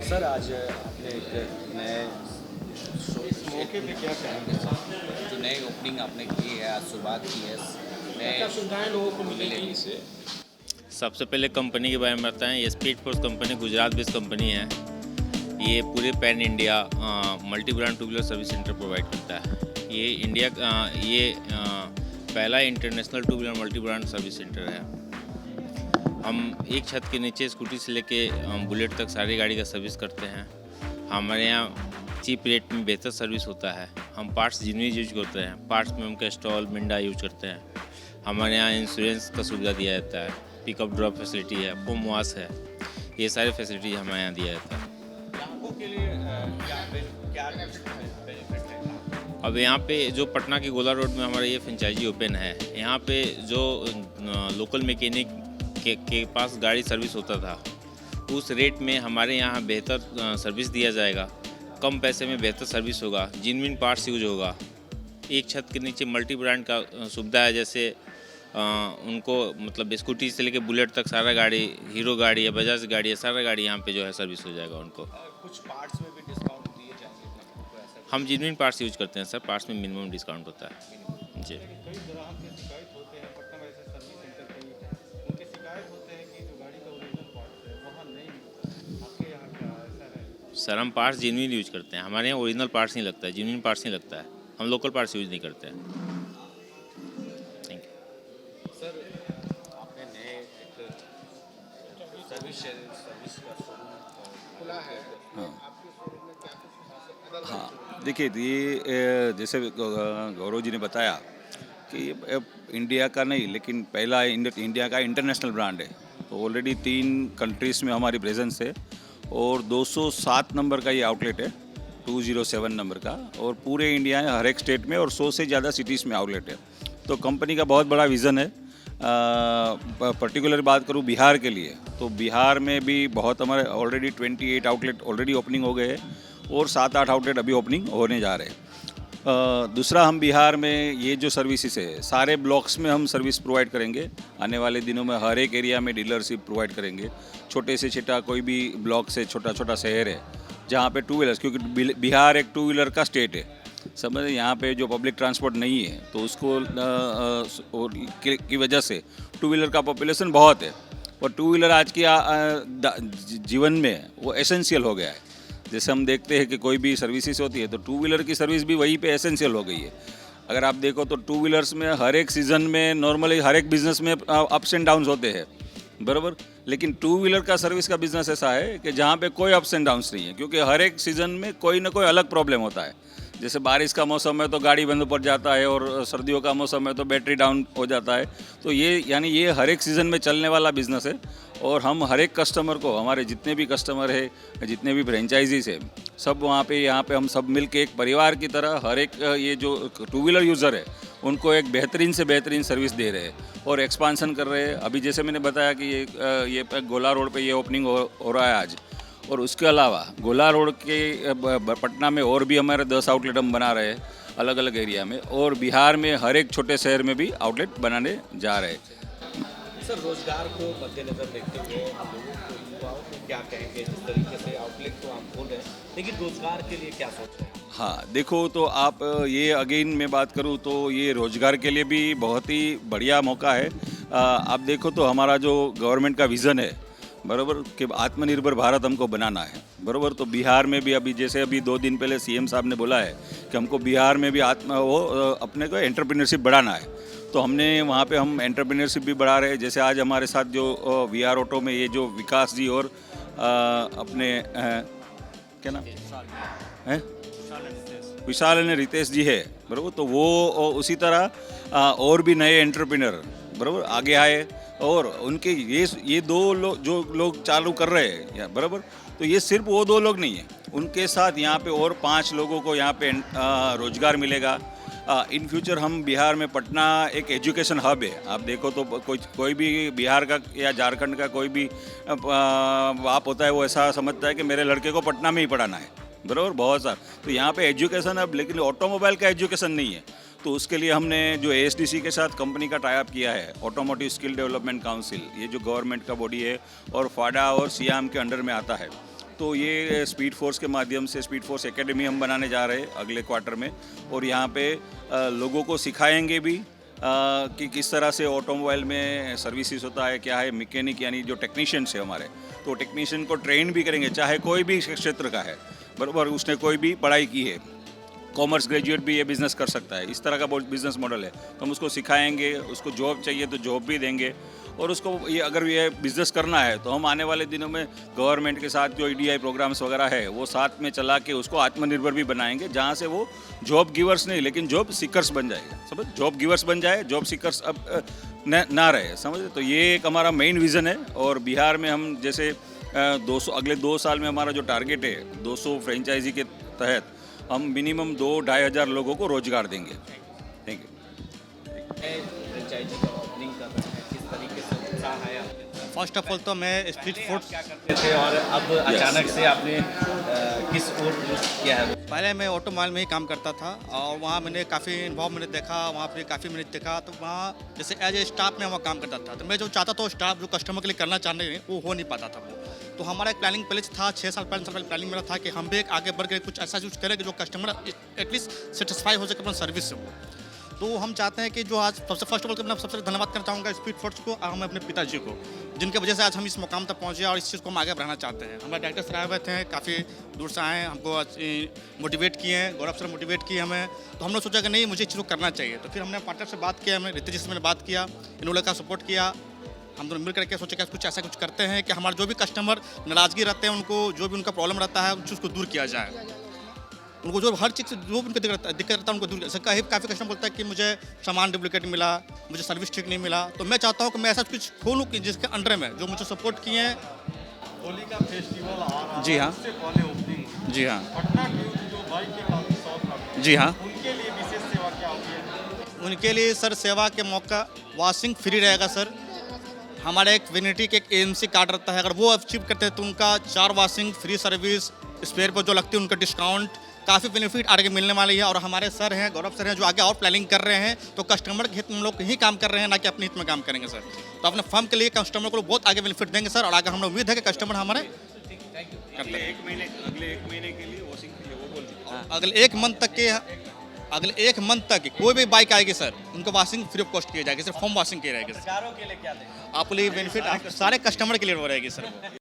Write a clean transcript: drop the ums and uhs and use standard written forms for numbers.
Sir आज आपने एक नए मौके पे क्या कहेंगे? जो नई ओपनिंग आपने की है, आज शुरुआत की है क्या क्या नए सुविधाएं लोगों को लेने मिलेगी? से। सबसे पहले कंपनी के बारे में बताएं। ये speed force company Gujarat based company है। ये पूरे pan India multi brand two wheeler service centre provide करता है। ये इंडिया पहला international two wheeler multi brand service centre है। हम एक छत के नीचे स्कूटी से लेके बुलेट तक सारी गाड़ी का सर्विस करते हैं। हमारे यहाँ चीप रेट में बेहतर सर्विस होता है। हम पार्ट्स जिन्हें यूज करते हैं, पार्ट्स में हम कैस्ट्रॉल मिंडा यूज करते हैं। हमारे यहाँ इंश्योरेंस का सुविधा दिया जाता है, पिकअप ड्रॉप फैसिलिटी है, फोम वॉश है, ये सारी फैसिलिटी हमारे यहाँ दिया जाता है। ग्राहकों के लिए क्या बेनिफिट है? अब यहाँ पे जो पटना के गोला रोड में हमारा ये फ्रेंचाइजी ओपन है, यहाँ पे जो लोकल मैकेनिक के पास गाड़ी सर्विस होता था, उस रेट में हमारे यहाँ बेहतर सर्विस दिया जाएगा। कम पैसे में बेहतर सर्विस होगा, जेन्युइन पार्ट्स यूज होगा। एक छत के नीचे मल्टी ब्रांड का सुविधा है। जैसे उनको मतलब स्कूटी से लेके बुलेट तक सारा गाड़ी, हीरो गाड़ी है, बजाज गाड़ी है, सारा गाड़ी यहाँ पे जो है सर्विस हो जाएगा उनको। कुछ पार्ट्स में भी डिस्काउंट दिए जाएंगे ग्राहकों को, ऐसा? हम जेन्युइन पार्ट्स यूज करते हैं सर, पार्ट्स में मिनिमम डिस्काउंट होता है जी। कई ग्राहक के शिकायत होते हैं, पटना में ऐसे सर्विस सेंटर कई उनके शिकायत होते हैं कि जो गाड़ी का ओरिजिनल पार्ट है वहाँ नहीं मिलता। आपके यहाँ क्या ऐसा है? सर हम पार्ट्स जेन्युइन यूज करते हैं। हमारे यहाँ ओरिजिनल पार्ट्स नहीं लगता है, जेन्युइन पार्ट्स नहीं लगता है। हम लोकल पार्ट्स यूज नहीं करते हैं। Thank you. सर आपने नए एक सर्विस का शोरूम खुला है, हाँ आपके शोरूम में क्या कुछ हाँ देखिए, ये जैसे गौरव जी ने बताया कि ये इंडिया का नहीं लेकिन पहला इंडिया का इंटरनेशनल ब्रांड है। तो ऑलरेडी 3 कंट्रीज़ में हमारी प्रेजेंस है और 207 नंबर का ये आउटलेट है, 207 नंबर का, और पूरे इंडिया में हर एक स्टेट में और 100 से ज़्यादा सिटीज़ में आउटलेट है। तो कंपनी का बहुत बड़ा विज़न है। पर्टिकुलर बात करूँ बिहार के लिए, तो बिहार में भी बहुत हमारे ऑलरेडी 28 आउटलेट ऑलरेडी ओपनिंग हो गए हैं और 7-8 आउटलेट अभी ओपनिंग होने जा रहे हैं। दूसरा, हम बिहार में ये जो सर्विसेज है सारे ब्लॉक्स में हम सर्विस प्रोवाइड करेंगे। आने वाले दिनों में हर एक एरिया में डीलरशिप प्रोवाइड करेंगे। छोटे से छोटा कोई भी ब्लॉक से छोटा छोटा शहर है जहाँ पे 2 व्हीलर्स, क्योंकि बिहार एक 2 व्हीलर का स्टेट है, समझ, यहाँ पे जो पब्लिक ट्रांसपोर्ट नहीं है तो उसको की वजह से 2 व्हीलर का पॉपुलेशन बहुत है और 2 व्हीलर आज की जीवन में वो एसेंशियल हो गया है। जैसे हम देखते हैं कि कोई भी सर्विसेज होती है तो 2 व्हीलर की सर्विस भी वहीं पे एसेंशियल हो गई है। अगर आप देखो तो 2 व्हीलर्स में हर एक सीज़न में नॉर्मली हर एक बिज़नेस में अप्स एंड डाउन्स होते हैं, बराबर। लेकिन 2 व्हीलर का सर्विस का बिज़नेस ऐसा है कि जहाँ पे कोई अप्स एंड डाउन्स नहीं है, क्योंकि हर एक सीज़न में कोई ना कोई अलग प्रॉब्लम होता है। जैसे बारिश का मौसम है तो गाड़ी बंद पड़ जाता है और सर्दियों का मौसम है तो बैटरी डाउन हो जाता है। तो ये हर एक सीज़न में चलने वाला बिज़नेस है और हम हर एक कस्टमर को, हमारे जितने भी कस्टमर है, जितने भी फ्रेंचाइजीज है, सब यहाँ पे हम सब मिल के एक परिवार की तरह हर एक ये जो 2 व्हीलर यूज़र है उनको एक बेहतरीन से बेहतरीन सर्विस दे रहे हैं और एक्सपांसन कर रहे हैं। अभी जैसे मैंने बताया कि ये गोला रोड पे ये ओपनिंग हो रहा है आज, और उसके अलावा गोला रोड के पटना में और भी हमारे 10 आउटलेट हम बना रहे हैं अलग अलग एरिया में, और बिहार में हर एक छोटे शहर में भी आउटलेट बनाने जा रहे हैं। सर रोजगार को मद्देनजर देखते हुए आप लोगों को, युवाओं को क्या कहेंगे? जिस तरीके से आउटलेट तो आप खोल रहे हैं, लेकिन रोजगार के लिए क्या सोच रहे हैं? हाँ देखो, तो आप ये अगेन मैं बात करूँ तो ये रोज़गार के लिए भी बहुत ही बढ़िया मौका है। आप देखो तो हमारा जो गवर्नमेंट का विज़न है, बराबर, कि आत्मनिर्भर भारत हमको बनाना है, बराबर। तो बिहार में भी अभी 2 दिन पहले सीएम साहब ने बोला है कि हमको बिहार में भी अपने को एंटरप्रेन्योरशिप बढ़ाना है। तो हमने वहाँ पे हम एंटरप्रेन्योरशिप भी बढ़ा रहे हैं। जैसे आज हमारे साथ जो VR ऑटो में ये जो विकास जी और अपने क्या नाम है, विशाल ने रितेश जी है, बराबर। तो वो उसी तरह और भी नए एंटरप्रेन्योर बराबर आगे आए और उनके ये 2 लोग जो लोग चालू कर रहे हैं, बराबर। तो ये सिर्फ वो 2 लोग नहीं हैं, उनके साथ यहाँ पे और 5 लोगों को यहाँ पे रोजगार मिलेगा। इन फ्यूचर हम बिहार में, पटना एक एजुकेशन हब है। आप देखो तो कोई भी बिहार का या झारखंड का कोई भी बाप होता है, वो ऐसा समझता है कि मेरे लड़के को पटना में ही पढ़ाना है, बराबर, बहुत सारा। तो यहाँ पे एजुकेशन हब, लेकिन ऑटोमोबाइल का एजुकेशन नहीं है। तो उसके लिए हमने जो ASDC के साथ कंपनी का टाई अप किया है, ऑटोमोटिव स्किल डेवलपमेंट काउंसिल, ये जो गवर्नमेंट का बॉडी है और फाडा और सियाम के अंडर में आता है। तो ये स्पीड फोर्स के माध्यम से स्पीड फोर्स एकेडमी हम बनाने जा रहे हैं अगले क्वार्टर में, और यहाँ पे लोगों को सिखाएंगे भी कि किस तरह से ऑटोमोबाइल में सर्विसेज होता है, क्या है, मैकेनिक यानी जो टेक्नीशियंस है हमारे, तो टेक्नीशियन को ट्रेन भी करेंगे, चाहे कोई भी क्षेत्र का है, बराबर, उसने कोई भी पढ़ाई की है, कॉमर्स ग्रेजुएट भी ये बिज़नेस कर सकता है, इस तरह का बिज़नेस मॉडल है। तो हम उसको सिखाएंगे, उसको जॉब चाहिए तो जॉब भी देंगे, और उसको ये अगर ये बिज़नेस करना है तो हम आने वाले दिनों में गवर्नमेंट के साथ जो EDI प्रोग्राम्स वगैरह है वो साथ में चला के उसको आत्मनिर्भर भी बनाएंगे, जहाँ से वो जॉब गिवर्स नहीं लेकिन जॉब सीकर्स बन जाएगा, समझ, जॉब गिवर्स बन जाए, जॉब सीकर्स अब ना रहे, समझ। तो ये एक हमारा मेन विज़न है। और बिहार में हम जैसे 200 अगले 2 साल में हमारा जो टारगेट है 200 फ्रेंचाइजी के तहत हम मिनिमम 2-2.5 हज़ार लोगों को रोजगार देंगे। Thank you. फ्रेंचाइजी का ओपनिंग कर रहे हैं, किस तरीके से उत्साह है आपके अंदर? फर्स्ट ऑफ ऑल तो मैं स्ट्रीट फूड क्या करते थे और अब अचानक से आपने किस ओर रुख किया है? पहले मैं ऑटोमोबाइल में ही काम करता था और वहाँ मैंने काफ़ी अनुभव मैंने देखा, वहाँ पे काफ़ी मैंने देखा, तो वहाँ जैसे एज ए स्टाफ में वहाँ काम करता था, तो मैं जो चाहता था वो स्टाफ जो कस्टमर के लिए करना चाहते हैं वो हो नहीं पाता था वो। तो हमारा एक प्लानिंग पहले से था, 6 साल पहले प्लानिंग मेरा था कि हम भी एक आगे बढ़ के कुछ ऐसा यूज करें कि जो कस्टमर एटलीस्ट सेटिस्फाई हो सके अपना सर्विस से वो। तो हम चाहते हैं कि जो आज सबसे फर्स्ट ऑफ ऑल मैं सबसे धन्यवाद करना चाहूँगा स्पीड फोर्स को और हम अपने पिताजी को, जिनके वजह से आज हम इस मुकाम तक पहुँचे और इस चीज़ को हम आगे बढ़ाना चाहते हैं। हमारे डायरेक्टर सर आए हुए थे, काफ़ी दूर से आए, हमको मोटिवेट किए हैं, गौरव सर मोटिवेट किए हमें, तो हम लोग सोचा कि नहीं मुझे इस चीज़ को करना चाहिए। तो फिर हमने पार्टनर से बात किया, हमने रितेश जी से मैंने बात किया, इन्होंने का सपोर्ट किया, हम दोनों मिल करके सोचे कि कुछ ऐसा कुछ करते हैं कि हमारे जो भी कस्टमर नाराज़गी रहते हैं उनको जो भी उनका प्रॉब्लम रहता है उस चीज़ को दूर किया जाए, उनको जो हर चीज़ से जो भी उनको दिक्कत रहता है उनको दूर किया। काफ़ी कस्टमर बोलता है कि मुझे सामान डुप्लीकेट मिला, मुझे सर्विस ठीक नहीं मिला, तो मैं चाहता हूँ कि मैं ऐसा कुछ खोलूँ कि जिसके अंडर में जो मुझे सपोर्ट किए हैं। होली का फेस्टिवल आ रहा है, जी हाँ। उससे पहले ओपनिंग, जी हाँ, पटना की जो बाइक के काफ़ी शौक रखते हैं, जी हाँ, उनके लिए विशेष सेवा क्या होगी? उनके लिए सर सेवा के मौका वॉशिंग फ्री रहेगा सर। हमारा एक विनिटी के एक AMC कार्ड रहता है, अगर वो अचीव करते हैं तो उनका 4 वॉशिंग फ्री सर्विस, स्पेयर पर जो लगती है उनका डिस्काउंट, काफ़ी बेनिफिट आगे मिलने वाली है। और हमारे सर हैं, गौरव सर हैं, जो आगे और प्लानिंग कर रहे हैं, तो कस्टमर के हित में हम लोग ही काम कर रहे हैं, ना कि अपने हित में काम करेंगे सर। तो अपने फर्म के लिए कस्टमर को बहुत आगे बेनिफिट देंगे सर, और आगे हम लोग उम्मीद है कि कस्टमर हमारे अगले एक महीने के लिए वॉशिंग के लिए वो बोल दीजिए। अगले एक मंथ तक कोई भी बाइक आएगी सर, उनको वॉशिंग फ्री ऑफ कॉस्ट किया जाएगी सर, फॉर्म वॉशिंग की रहेगी सर। सरकारों के लिए क्या देंगे? आपके लिए बेनिफिट आप सारे कस्टमर के लिए वो रहेगी सर।